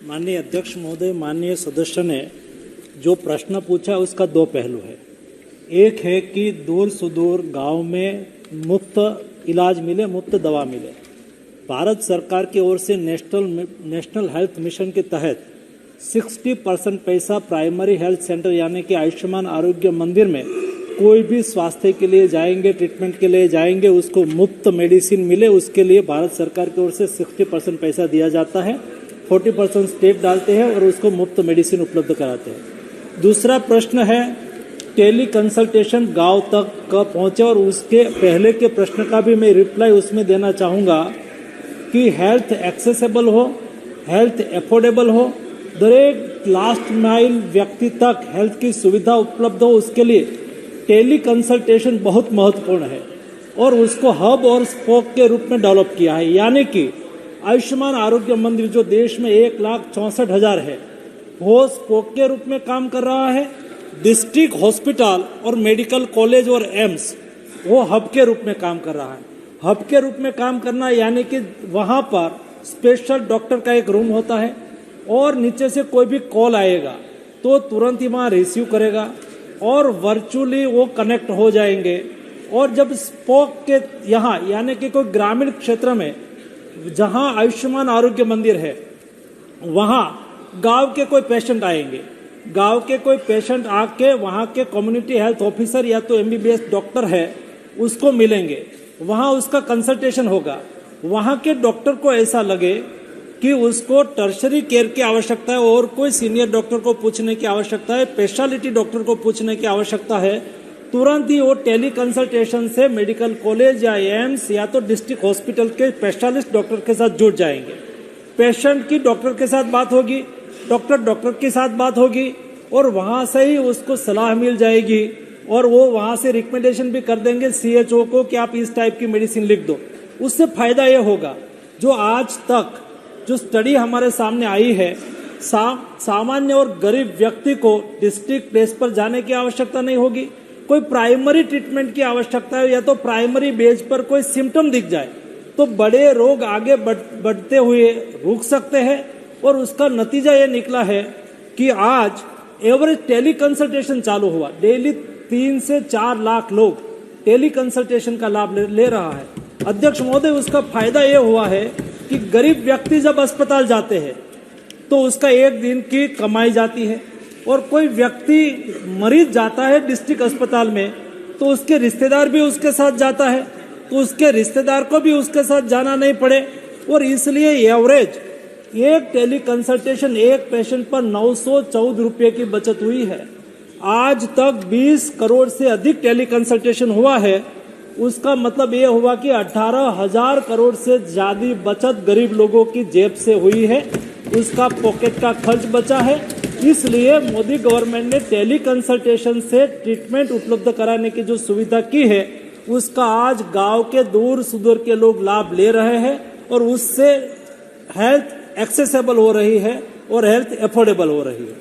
माननीय अध्यक्ष महोदय, माननीय सदस्य ने जो प्रश्न पूछा उसका दो पहलू है। एक है कि दूर सुदूर गांव में मुफ्त इलाज मिले, मुफ्त दवा मिले। भारत सरकार की ओर से नेशनल हेल्थ मिशन के तहत 60% पैसा प्राइमरी हेल्थ सेंटर यानी कि आयुष्मान आरोग्य मंदिर में कोई भी स्वास्थ्य के लिए जाएंगे, ट्रीटमेंट के लिए जाएंगे, उसको मुफ्त मेडिसिन मिले, उसके लिए भारत सरकार की ओर से 60% पैसा दिया जाता है। 40% स्टेट डालते हैं और उसको मुफ्त मेडिसिन उपलब्ध कराते हैं। दूसरा प्रश्न है टेली कंसल्टेशन गांव तक कब पहुंचे, और उसके पहले के प्रश्न का भी मैं रिप्लाई उसमें देना चाहूँगा कि हेल्थ एक्सेसिबल हो, हेल्थ एफोर्डेबल हो, दरेक लास्ट माइल व्यक्ति तक हेल्थ की सुविधा उपलब्ध हो, उसके लिए टेली कंसल्टेशन बहुत महत्वपूर्ण है और उसको हब और स्पोक के रूप में डेवलप किया है। यानी कि आयुष्मान आरोग्य मंदिर जो देश में 1,64,000 है, वो स्पोक के रूप में काम कर रहा है। डिस्ट्रिक्ट हॉस्पिटल और मेडिकल कॉलेज और एम्स वो हब के रूप में काम कर रहा है। हब के रूप में काम करना यानी कि वहां पर स्पेशल डॉक्टर का एक रूम होता है और नीचे से कोई भी कॉल आएगा तो तुरंत ही वहां रिसीव करेगा और वर्चुअली वो कनेक्ट हो जाएंगे। और जब स्पोक के यहाँ यानी कि कोई ग्रामीण क्षेत्र में जहां आयुष्मान आरोग्य मंदिर है, वहां गांव के कोई पेशेंट आएंगे, गांव के कोई पेशेंट आके वहां के कम्युनिटी हेल्थ ऑफिसर या तो एमबीबीएस डॉक्टर है उसको मिलेंगे, वहां उसका कंसल्टेशन होगा। वहां के डॉक्टर को ऐसा लगे कि उसको टर्शरी केयर की आवश्यकता है और कोई सीनियर डॉक्टर को पूछने की आवश्यकता है, स्पेशलिटी डॉक्टर को पूछने की आवश्यकता है, तुरंत ही वो टेली कंसल्टेशन से मेडिकल कॉलेज या एम्स या तो डिस्ट्रिक्ट हॉस्पिटल के स्पेशलिस्ट डॉक्टर के साथ जुड़ जाएंगे। पेशेंट की डॉक्टर के साथ बात होगी, डॉक्टर के साथ बात होगी और वहां से ही उसको सलाह मिल जाएगी और वो वहां से रिकमेंडेशन भी कर देंगे सीएचओ को कि आप इस टाइप की मेडिसिन लिख दो। उससे फायदा ये होगा, जो आज तक जो स्टडी हमारे सामने आई है, सामान्य और गरीब व्यक्ति को डिस्ट्रिक्ट बेस पर जाने की आवश्यकता नहीं होगी। कोई प्राइमरी ट्रीटमेंट की आवश्यकता है या तो प्राइमरी बेस पर कोई सिम्टम दिख जाए तो बड़े रोग आगे बढ़ते हुए रुक सकते हैं। और उसका नतीजा ये निकला है कि आज एवरेज टेली कंसल्टेशन चालू हुआ, डेली 3 से 4 लाख लोग टेली कंसल्टेशन का लाभ ले रहा है। अध्यक्ष महोदय, उसका फायदा ये हुआ है कि गरीब व्यक्ति जब अस्पताल जाते हैं तो उसका एक दिन की कमाई जाती है, और कोई व्यक्ति मरीज जाता है डिस्ट्रिक्ट अस्पताल में तो उसके रिश्तेदार भी उसके साथ जाता है, तो उसके रिश्तेदार को भी उसके साथ जाना नहीं पड़े। और इसलिए एवरेज एक टेली कंसल्टेशन एक पेशेंट पर 914 रुपये की बचत हुई है। आज तक 20 करोड़ से अधिक टेली कंसल्टेशन हुआ है। उसका मतलब ये हुआ कि 18,000 करोड़ से ज्यादा बचत गरीब लोगों की जेब से हुई है, उसका पॉकेट का खर्च बचा है। इसलिए मोदी गवर्नमेंट ने टेली कंसल्टेशन से ट्रीटमेंट उपलब्ध कराने की जो सुविधा की है उसका आज गांव के दूर सुदूर के लोग लाभ ले रहे हैं और उससे हेल्थ एक्सेसिबल हो रही है और हेल्थ एफोर्डेबल हो रही है।